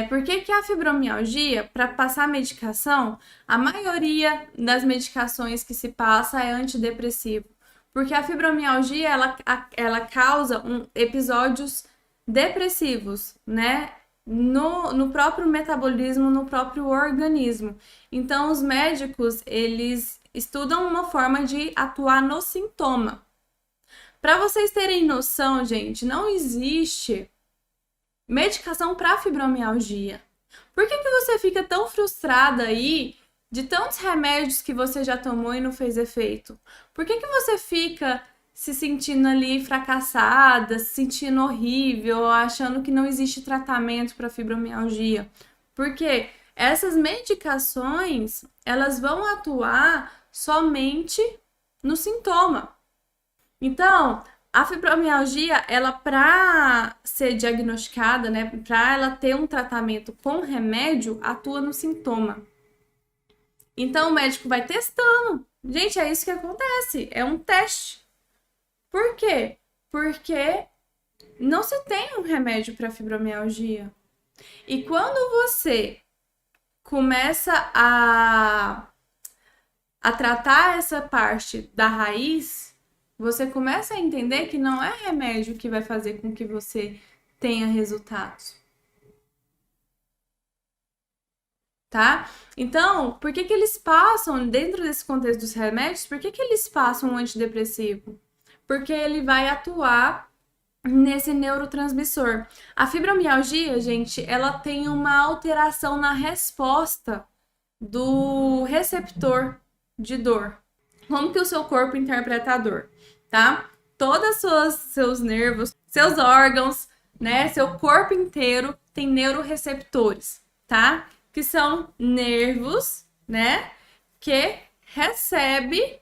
Por que que a fibromialgia, para passar medicação, a maioria das medicações que se passa é antidepressivo? Porque a fibromialgia, ela causa episódios depressivos, né? No próprio metabolismo, no próprio organismo. Então, os médicos, eles estudam uma forma de atuar no sintoma. Para vocês terem noção, gente, não existe medicação para fibromialgia. Por que que você fica tão frustrada aí de tantos remédios que você já tomou e não fez efeito? Por que que você fica se sentindo ali fracassada, se sentindo horrível, achando que não existe tratamento para fibromialgia? Porque essas medicações, elas vão atuar somente no sintoma. Então, a fibromialgia, ela para ser diagnosticada, né, para ela ter um tratamento com remédio, atua no sintoma. Então, o médico vai testando. Gente, é isso que acontece, é um teste. Por quê? Porque não se tem um remédio para fibromialgia. E quando você começa a tratar essa parte da raiz, você começa a entender que não é remédio que vai fazer com que você tenha resultados. Tá? Então, por que que eles passam, dentro desse contexto dos remédios, por que que eles passam um antidepressivo? Porque ele vai atuar nesse neurotransmissor. A fibromialgia, gente, ela tem uma alteração na resposta do receptor de dor. Como que o seu corpo interpreta a dor, tá? Todos os seus nervos, seus órgãos, né, seu corpo inteiro tem neuroreceptores, tá? Que são nervos, né, que recebe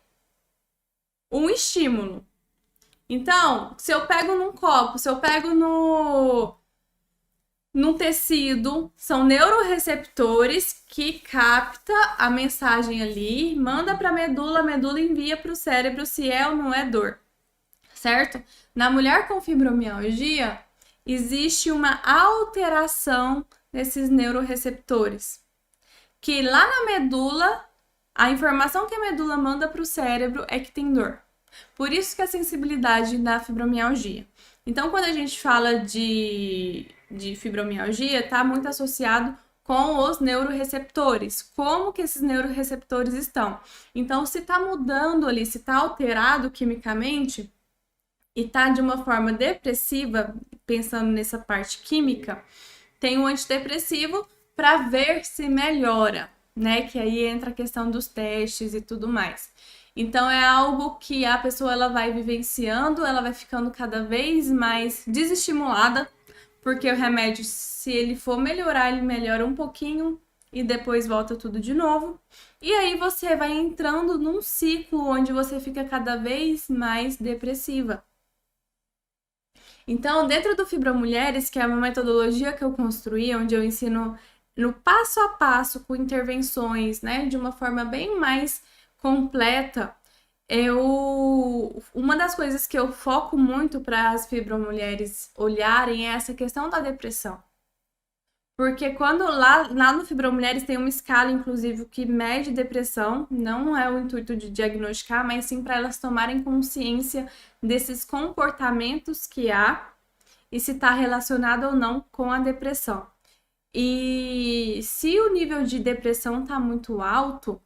um estímulo. Então, se eu pego num copo, se eu pego num tecido, são neuroreceptores que capta a mensagem ali, manda para a medula envia para o cérebro se é ou não é dor, certo? Na mulher com fibromialgia, existe uma alteração nesses neuroreceptores, que lá na medula, a informação que a medula manda para o cérebro é que tem dor. Por isso que a sensibilidade da fibromialgia. Então, quando a gente fala de fibromialgia, está muito associado com os neuroreceptores. Como que esses neuroreceptores estão? Então, se está mudando ali, se está alterado quimicamente e está de uma forma depressiva, pensando nessa parte química, tem um antidepressivo para ver se melhora, né? Que aí entra a questão dos testes e tudo mais. Então é algo que a pessoa ela vai vivenciando, ela vai ficando cada vez mais desestimulada, porque o remédio, se ele for melhorar, ele melhora um pouquinho e depois volta tudo de novo. E aí você vai entrando num ciclo onde você fica cada vez mais depressiva. Então, dentro do Fibromulheres, que é uma metodologia que eu construí, onde eu ensino no passo a passo, com intervenções, né, de uma forma bem mais completa, uma das coisas que eu foco muito para as fibromulheres olharem é essa questão da depressão. Porque quando lá no Fibromulheres tem uma escala, inclusive, que mede depressão, não é o intuito de diagnosticar, mas sim para elas tomarem consciência desses comportamentos que há e se está relacionado ou não com a depressão. E se o nível de depressão está muito alto,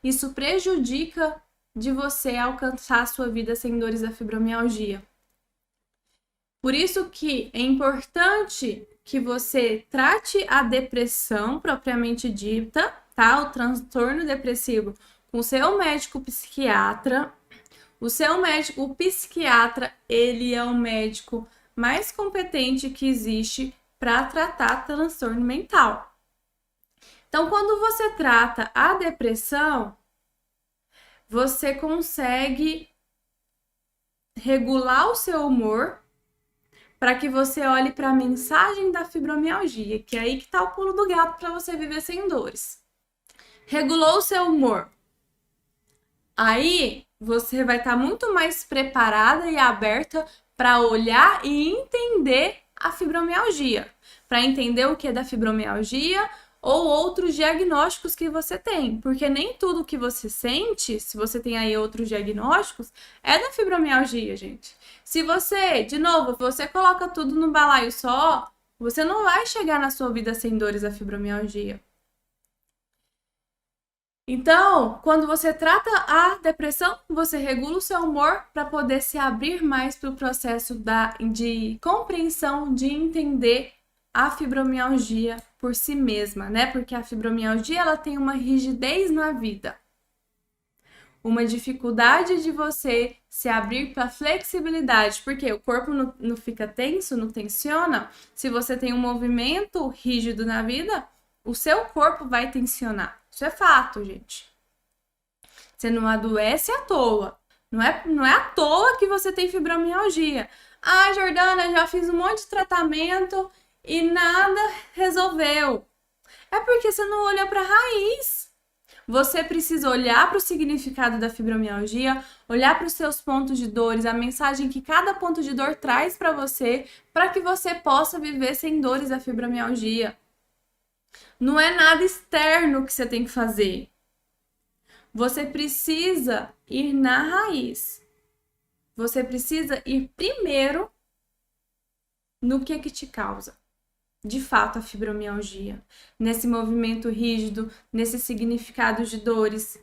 isso prejudica de você alcançar a sua vida sem dores da fibromialgia. Por isso que é importante que você trate a depressão propriamente dita, tá? O transtorno depressivo com o seu médico psiquiatra. O seu médico, o psiquiatra, ele é o médico mais competente que existe para tratar transtorno mental. Então, quando você trata a depressão, você consegue regular o seu humor para que você olhe para a mensagem da fibromialgia, que é aí que está o pulo do gato para você viver sem dores. Regulou o seu humor. Aí você vai estar muito mais preparada e aberta para olhar e entender a fibromialgia. para entender o que é da fibromialgia ou outros diagnósticos que você tem, porque nem tudo que você sente, se você tem aí outros diagnósticos, é da fibromialgia, gente. Se você, de novo, você coloca tudo no balaio só, você não vai chegar na sua vida sem dores da fibromialgia. Então, quando você trata a depressão, você regula o seu humor para poder se abrir mais para o processo de compreensão, de entender a fibromialgia por si mesma, né? Porque a fibromialgia ela tem uma rigidez na vida, uma dificuldade de você se abrir para flexibilidade, porque o corpo não fica tenso, não tensiona. Se você tem um movimento rígido na vida, o seu corpo vai tensionar. Isso é fato, gente. Você não adoece à toa. Não é à toa que você tem fibromialgia. Ah, Jordana, já fiz um monte de tratamento e nada resolveu. É porque você não olhou para a raiz. Você precisa olhar para o significado da fibromialgia, olhar para os seus pontos de dores, a mensagem que cada ponto de dor traz para você, para que você possa viver sem dores da fibromialgia. Não é nada externo que você tem que fazer. Você precisa ir na raiz. Você precisa ir primeiro no que te causa, de fato, a fibromialgia. Nesse movimento rígido, nesse significado de dores